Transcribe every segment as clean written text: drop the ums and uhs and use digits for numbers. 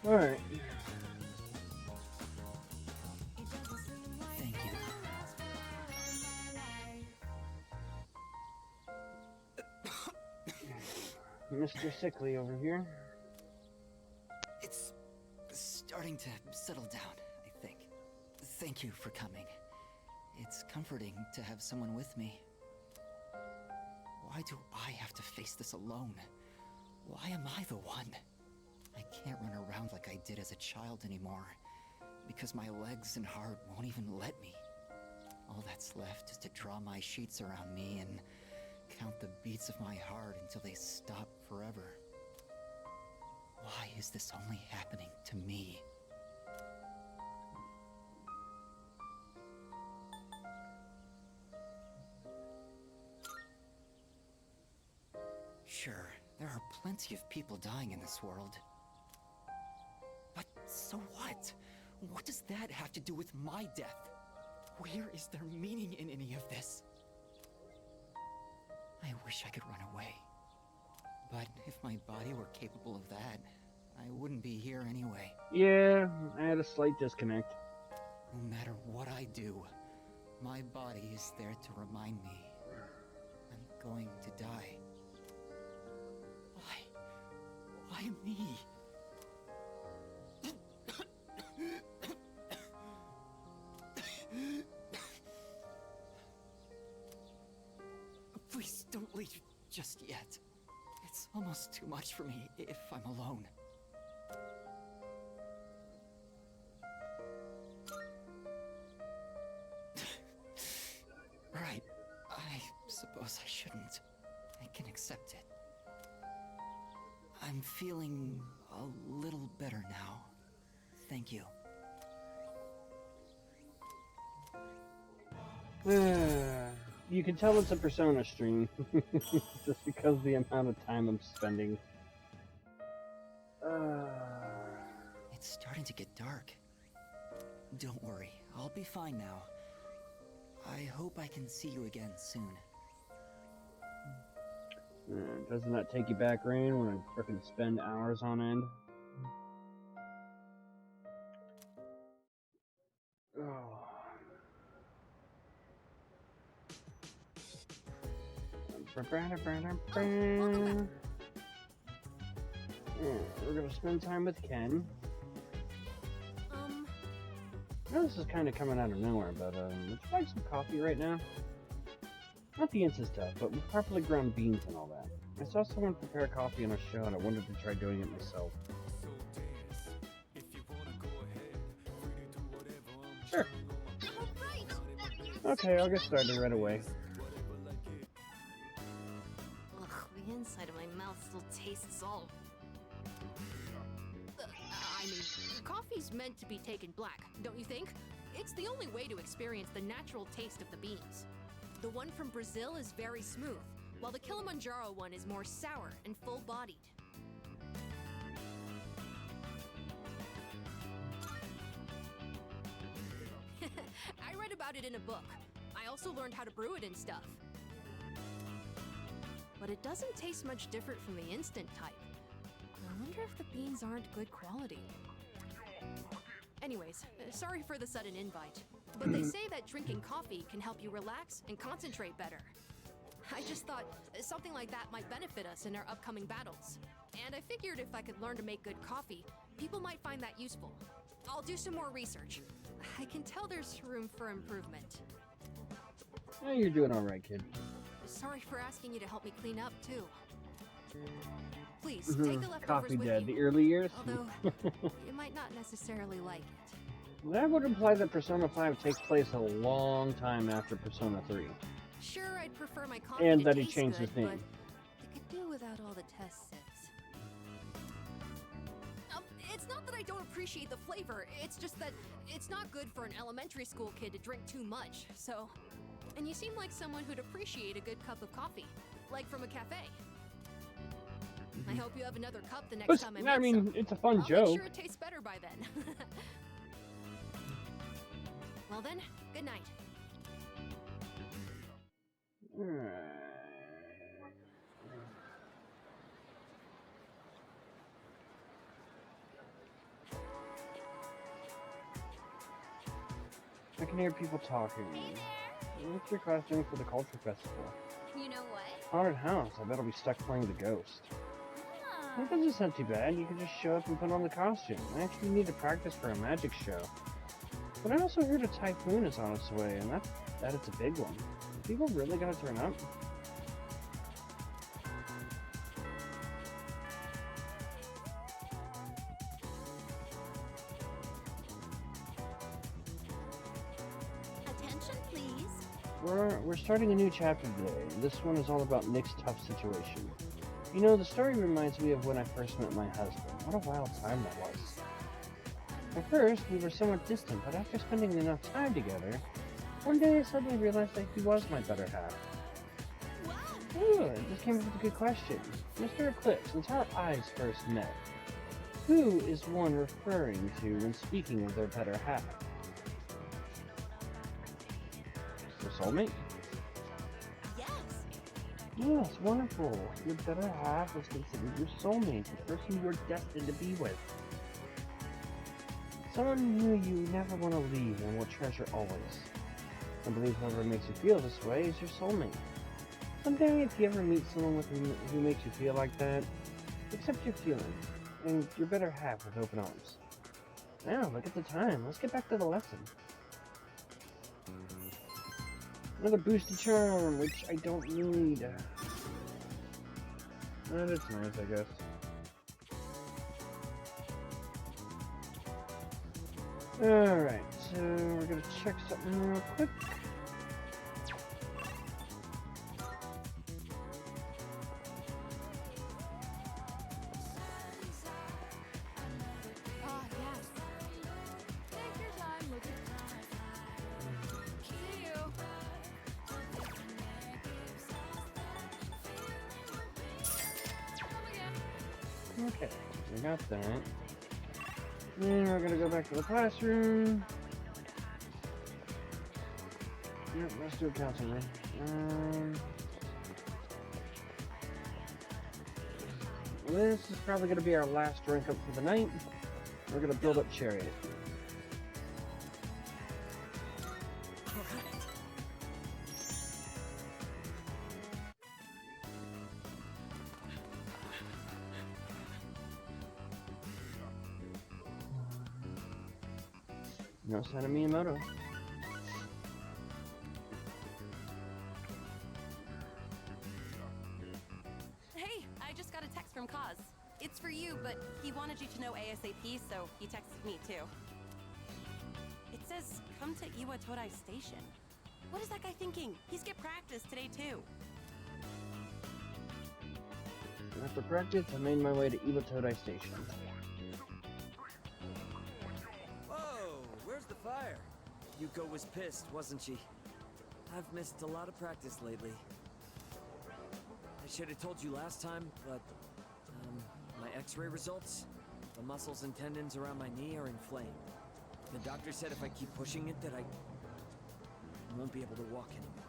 All right. Thank you. Mr. Sickly over here. It's starting to settle down, I think. Thank you for coming. It's comforting to have someone with me. Why do I have to face this alone? Why am I the one? I can't run around like I did as a child anymore, because my legs and heart won't even let me. All that's left is to draw my sheets around me and count the beats of my heart until they stop forever. Why is this only happening to me? Sure, there are plenty of people dying in this world. But so what? What does that have to do with my death? Where is there meaning in any of this? I wish I could run away. But if my body were capable of that, I wouldn't be here anyway. Yeah, I had a slight disconnect. No matter what I do, my body is there to remind me I'm going to die. Why me? Please don't leave just yet. It's almost too much for me if I'm alone. Right. I suppose I shouldn't. I can accept it. I'm feeling a little better now. Thank you. You can tell it's a Persona stream, just because of the amount of time I'm spending. It's starting to get dark. Don't worry, I'll be fine now. I hope I can see you again soon. Doesn't that take you back, Rain, when I frickin' spend hours on end? Oh. We're gonna spend time with Ken. I know this is kind of coming out of nowhere, but would you like some coffee right now? Not the instant stuff, but with properly ground beans and all that. I saw someone prepare coffee on a show and I wanted to try doing it myself. Sure. Okay, I'll get started right away. Ugh, the inside of my mouth still tastes all... I mean, coffee's meant to be taken black, don't you think? It's the only way to experience the natural taste of the beans. The one from Brazil is very smooth, while the Kilimanjaro one is more sour and full-bodied. I read about it in a book. I also learned how to brew it and stuff. But it doesn't taste much different from the instant type. I wonder if the beans aren't good quality. Anyways, sorry for the sudden invite, but they say that drinking coffee can help you relax and concentrate better. I just thought something like that might benefit us in our upcoming battles. And I figured if I could learn to make good coffee, people might find that useful. I'll do some more research. I can tell there's room for improvement. Hey, you're doing alright, kid. Sorry for asking you to help me clean up, too. Please, take the leftovers Coffee with dead. you. The early years? Although, you might not necessarily like it. That would imply that Persona 5 takes place a long time after Persona 3. Sure, I'd prefer my coffee And to that he taste changed good, his name. but I could do without all the test sips. It's not that I don't appreciate the flavor, it's just that it's not good for an elementary school kid to drink too much, so... And you seem like someone who'd appreciate a good cup of coffee, like from a cafe. I hope you have another cup the next time I make mean, some. it's a fun I'll joke. make sure it tastes better by then. Well then, good night. I can hear people talking. What's your costume for the culture festival? You know what? Haunted house. I bet I'll be stuck playing the ghost. That doesn't sound too bad. You can just show up and put on the costume. I actually need to practice for a magic show. But I also heard a typhoon is on its way, and that it's a big one. Are people really gonna turn up? Attention, please. We're starting a new chapter today. This one is all about Nick's tough situation. You know, the story reminds me of when I first met my husband. What a wild time that was. At first, we were somewhat distant, but after spending enough time together, one day I suddenly realized that he was my better half. Wow. Ooh, I just came up with a good question. Mr. Eclipse, since our eyes first met, who is one referring to when speaking of their better half? Your soulmate? Yes. Yes, wonderful. Your better half is considered your soulmate, the person you are destined to be with. Someone who you never want to leave and will treasure always. I believe whoever makes you feel this way is your soulmate. Someday, if you ever meet someone who makes you feel like that, accept your feelings and your better half with open arms. Now, look at the time. Let's get back to the lesson. Another boosted charm, which I don't need. That is nice, I guess. Alright, so we're gonna check something real quick. Ah, yes. Take your time with it. See you. Come again. Okay, we got that. Then we're gonna go back to the classroom. Yep, let's do a counseling room. This is probably gonna be our last drink up for the night. We're gonna build up Chariot. No sign of Miyamoto. Hey, I just got a text from Kaz. It's for you, but he wanted you to know ASAP, so he texted me too. It says, come to Iwatodai Station. What is that guy thinking? He skipped practice today too. After practice, I made my way to Iwatodai Station. Whoa, where's the fire? Yuko was pissed, wasn't she? I've missed a lot of practice lately. I should have told you last time, but my x-ray results, the muscles and tendons around my knee are inflamed. The doctor said if I keep pushing it that I won't be able to walk anymore.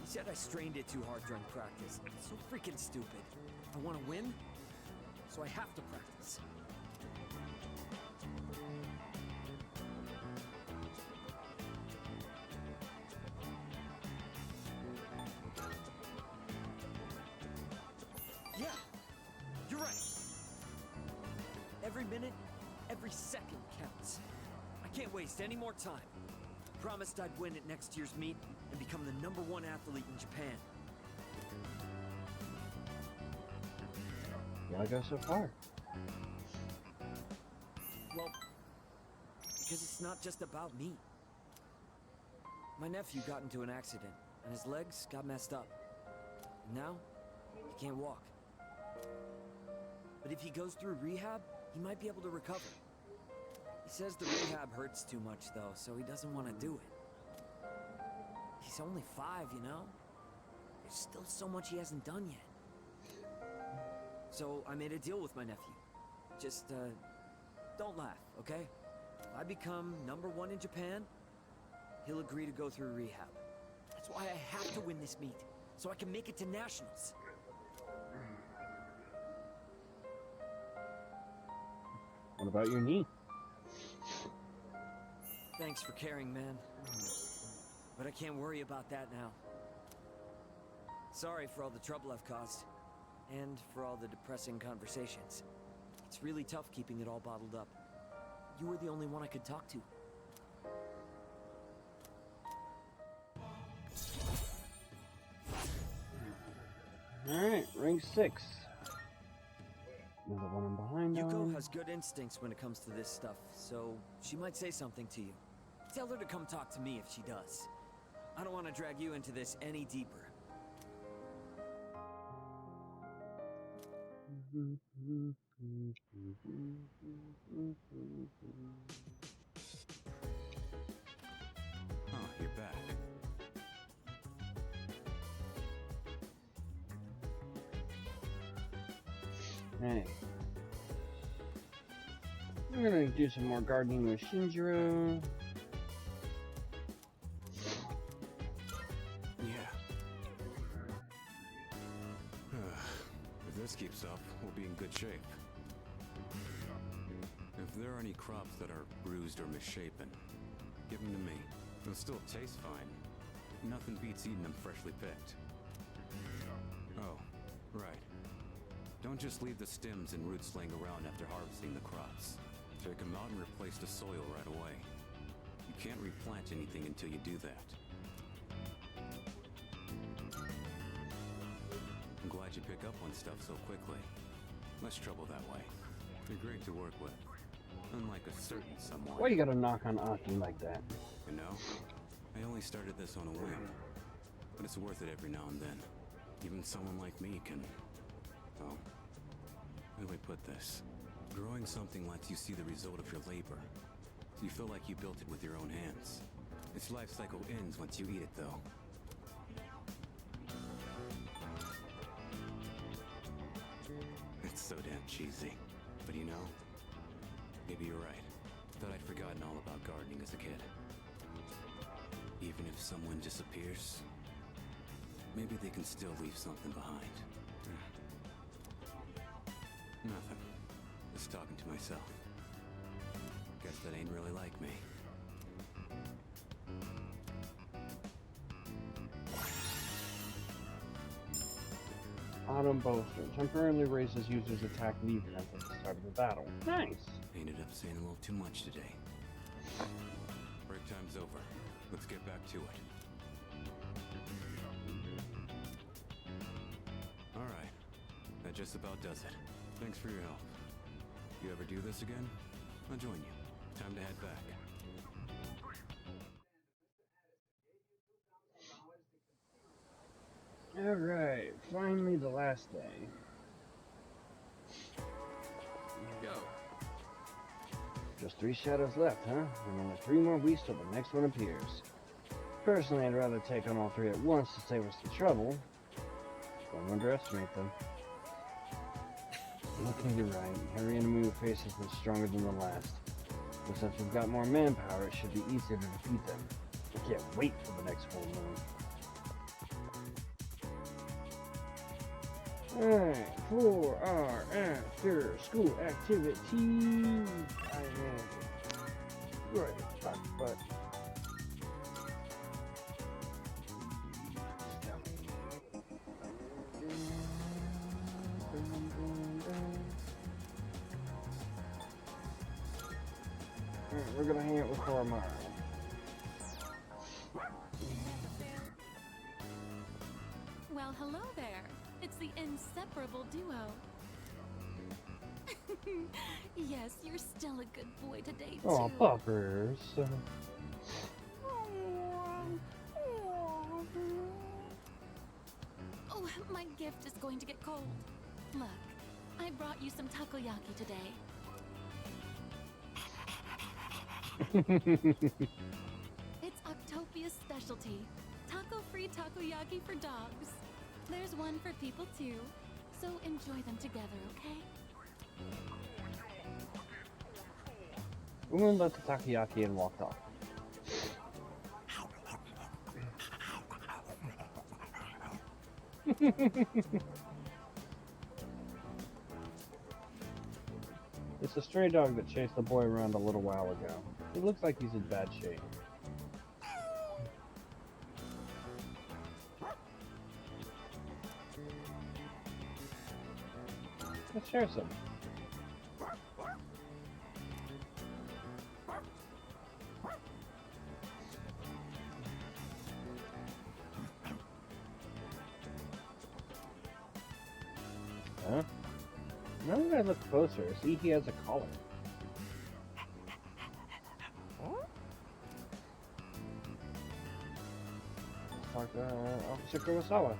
He said I strained it too hard during practice. It's so freaking stupid. I want to win, so I have to practice. Yeah, you're right. Every minute, every second counts. I can't waste any more time. Promised I'd win at next year's meet and become the #1 athlete in Japan. Why go so far? Well, because it's not just about me. My nephew got into an accident, and his legs got messed up. And now, he can't walk. But if he goes through rehab, he might be able to recover. He says the rehab hurts too much, though, so he doesn't want to do it. He's only 5, you know? There's still so much he hasn't done yet. So I made a deal with my nephew. Just, don't laugh, okay? If I become #1 in Japan, he'll agree to go through rehab. That's why I have to win this meet, so I can make it to nationals. What about your knee? Thanks for caring, man. But I can't worry about that now. Sorry for all the trouble I've caused. And for all the depressing conversations. It's really tough keeping it all bottled up. You were the only one I could talk to. Alright, rank 6. Another one I'm behind Yuko on. has good instincts when it comes to this stuff, so she might say something to you. Tell her to come talk to me if she does. I don't want to drag you into this any deeper. Oh, you're back. Hey. I'm gonna do some more gardening with Shinjiro. Yeah. If this keeps up, we'll be in good shape. If there are any crops that are bruised or misshapen, give them to me. They'll still taste fine. Nothing beats eating them freshly picked. Oh, right. Don't just leave the stems and roots laying around after harvesting the crops. Take them out and replace the soil right away. You can't replant anything until you do that. I'm glad you pick up on stuff so quickly. Less trouble that way. You're great to work with. Unlike a certain someone. Why you gotta knock on Aki like that? You know, I only started this on a whim. But it's worth it every now and then. Even someone like me can... Oh, how do I put this? Growing something lets you see the result of your labor. So you feel like you built it with your own hands. Its life cycle ends once you eat it, though. It's so damn cheesy. But you know, maybe you're right. Thought I'd forgotten all about gardening as a kid. Even if someone disappears, maybe they can still leave something behind. Nothing. Just talking to myself. Guess that ain't really like me. Autumn Bolster temporarily raises user's attack defense at the start of the battle. Nice! Ended up saying a little too much today. Break time's over. Let's get back to it. Alright. That just about does it. Thanks for your help. If you ever do this again, I'll join you. Time to head back. Alright, finally the last day. Go. Just 3 shadows left, huh? And only 3 more weeks till the next one appears. Personally, I'd rather take on all 3 at once to save us the trouble. Don't underestimate them. Okay, you're right. Every enemy we face has been stronger than the last. But since we've got more manpower, it should be easier to defeat them. I can't wait for the next full moon. Alright, for our after school activity, I have right but alright, we're gonna hang out with Koromaro. Well, hello there. It's the inseparable duo. Yes, you're still a good boy today, too. Oh, puppers. Oh, my gift is going to get cold. Look, I brought you some takoyaki today. It's Octopia's specialty. Taco-free takoyaki for dogs. There's one for people too, so enjoy them together, okay? Woman left the takoyaki and walked off. It's a stray dog that chased the boy around a little while ago. He looks like he's in bad shape. Let's share some. Huh? Now that I look closer, see he has a collar. Let's talk to Officer Kurosawa.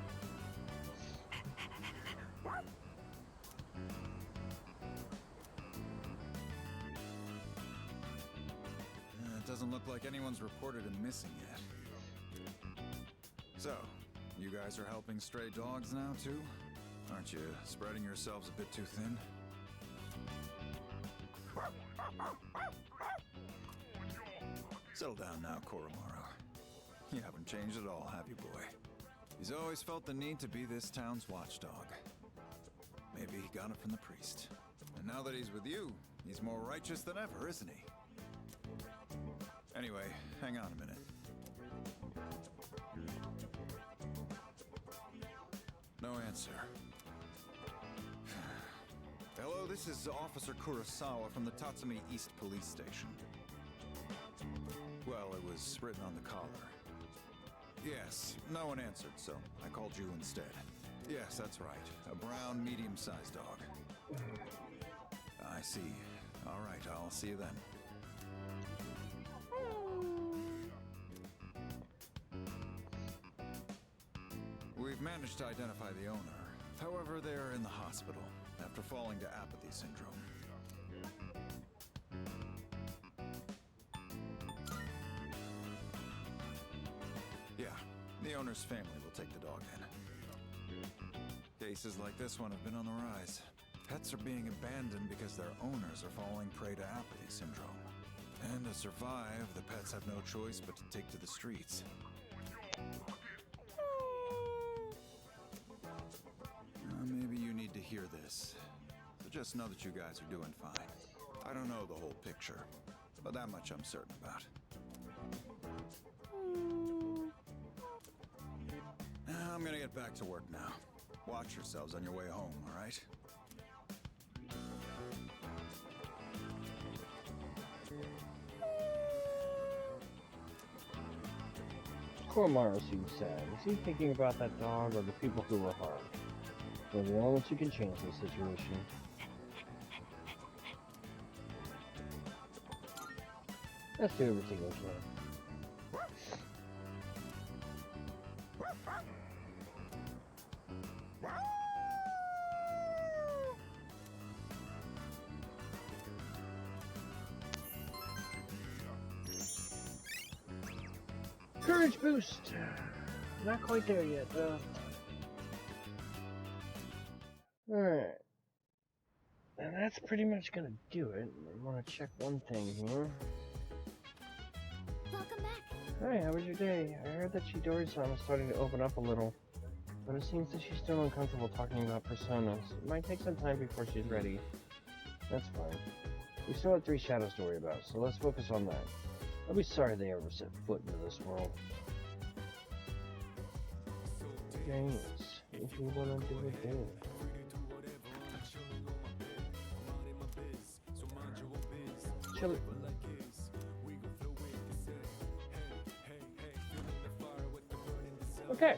It doesn't look like anyone's reported him missing yet. So, you guys are helping stray dogs now, too? Aren't you spreading yourselves a bit too thin? Settle down now, Koromaru. You haven't changed at all, have you, boy? He's always felt the need to be this town's watchdog. Maybe he got it from the priest. And now that he's with you, he's more righteous than ever, isn't he? Anyway, hang on a minute. No answer. Hello, this is Officer Kurosawa from the Tatsumi East Police Station. Well, it was written on the collar. Yes, no one answered, so I called you instead. Yes, that's right. A brown, medium-sized dog. I see. All right, I'll see you then. We've managed to identify the owner. However, they're in the hospital after falling to apathy syndrome. Yeah, the owner's family will take the dog in. Cases like this one have been on the rise. Pets are being abandoned because their owners are falling prey to apathy syndrome. And to survive, the pets have no choice but to take to the streets. Maybe you need to hear this. So just know that you guys are doing fine. I don't know the whole picture, but that much I'm certain about. I'm gonna get back to work now. Watch yourselves on your way home, all right? Koromaru seems sad. Is he thinking about that dog or the people who were harmed? We're the only ones who can change the situation. Let's do everything we can. Courage boost! Not quite there yet, though. Alright. And that's pretty much gonna do it. I want to check one thing here. Welcome back. Hi, how was your day? I heard that Chidori-san is starting to open up a little, but it seems that she's still uncomfortable talking about personas. It might take some time before she's ready. That's fine. We still have 3 shadows to worry about, so let's focus on that. I'll be sorry they ever set foot into this world. Games. If you wanna do it, do it. Chill it. Okay.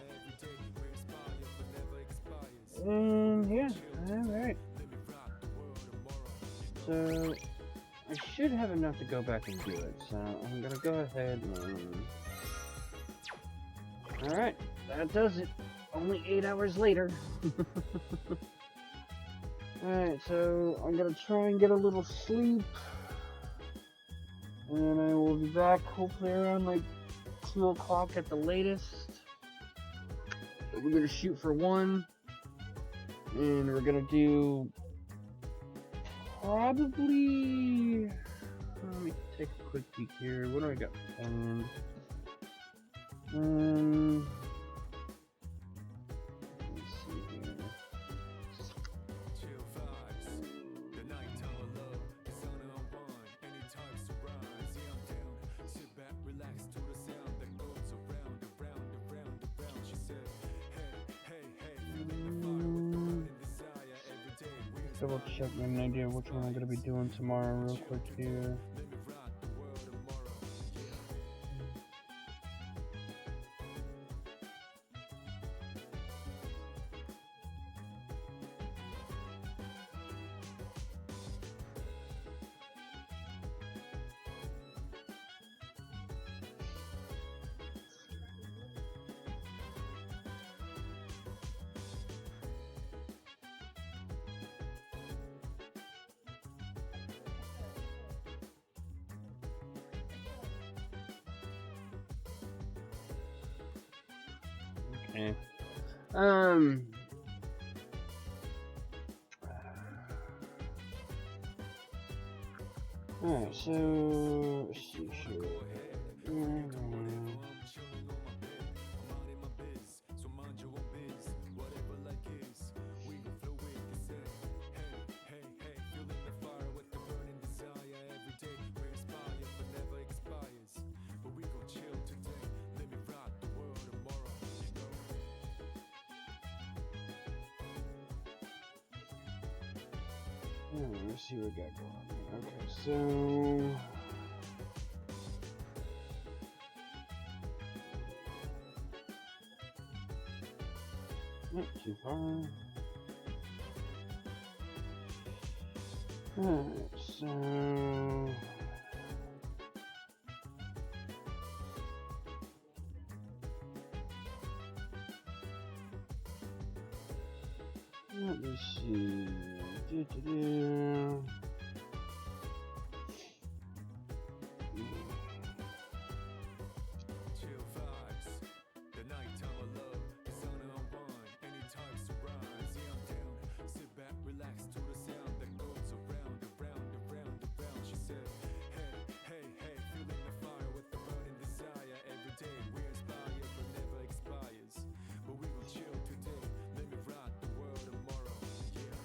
Yeah, alright. So, I should have enough to go back and do it, so I'm gonna go ahead and... Alright, that does it. Only 8 hours later. Alright, so I'm gonna try and get a little sleep. And I will be back hopefully around like 2 o'clock at the latest. we're gonna shoot for 1, and we're gonna do probably. Let me take a quick peek here. What do I got planned? Let me see here. Chill vibes. The nighttime of love is on anytime surprise. Yeah, I'm down. Sit back, relax to the sound that goes around, around, around, around. She said, hey, hey, hey, feeling the fire with the burning desire every day. Double check my idea which one I'm gonna be doing tomorrow real quick here. Let me rock the world tomorrow. Okay. Alright, so let's see here. Let's see what we got going on here. Okay, so not too far. Alright, so let me see. Chill vibes. The nighttime of love is on anytime surprise. Yeah, I'm down. Sit back, relax to the sound that goes around, around, around, around. She said, hey, hey, hey, feeling the fire with the burning desire every day. We inspire but never expires. But we gon' chill today. Let me rock the world tomorrow. Yeah.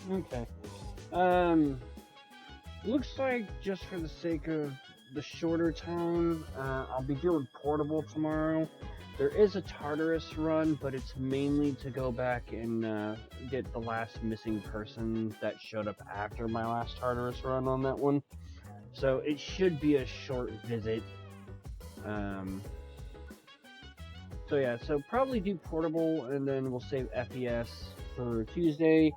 Okay. Looks like just for the sake of the shorter time, I'll be doing Portable tomorrow. There is a Tartarus run, but it's mainly to go back and get the last missing person that showed up after my last Tartarus run on that one. So it should be a short visit. So yeah, so probably do Portable, and then we'll save FES for Tuesday.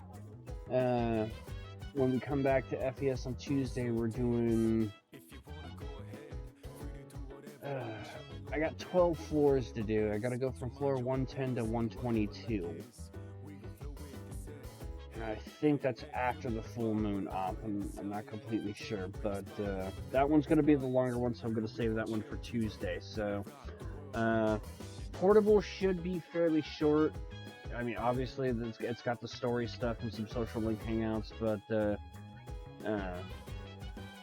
When we come back to FES on Tuesday, we're doing. I got 12 floors to do. I gotta go from floor 110 to 122. And I think that's after the full moon op. I'm not completely sure, but that one's gonna be the longer one, so I'm gonna save that one for Tuesday. So, Portable should be fairly short. I mean, obviously, it's got the story stuff and some social link hangouts, but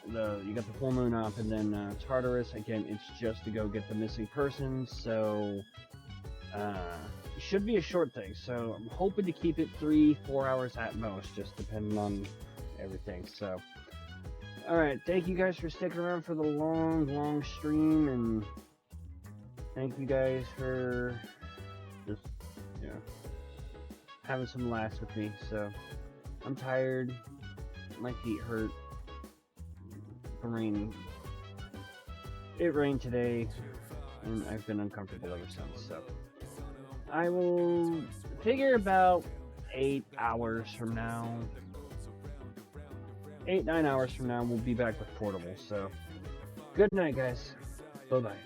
you got the full moon op, and then Tartarus. Again, it's just to go get the missing persons, so it should be a short thing. So I'm hoping to keep it 3-4 hours at most, just depending on everything. So, all right, thank you guys for sticking around for the long stream, and thank you guys for just having some laughs with me. So I'm tired, my feet hurt. It rained today, and I've been uncomfortable ever since. So I will figure about 8 hours from now, 8-9 hours from now, we'll be back with Portable. So good night, guys. Bye bye.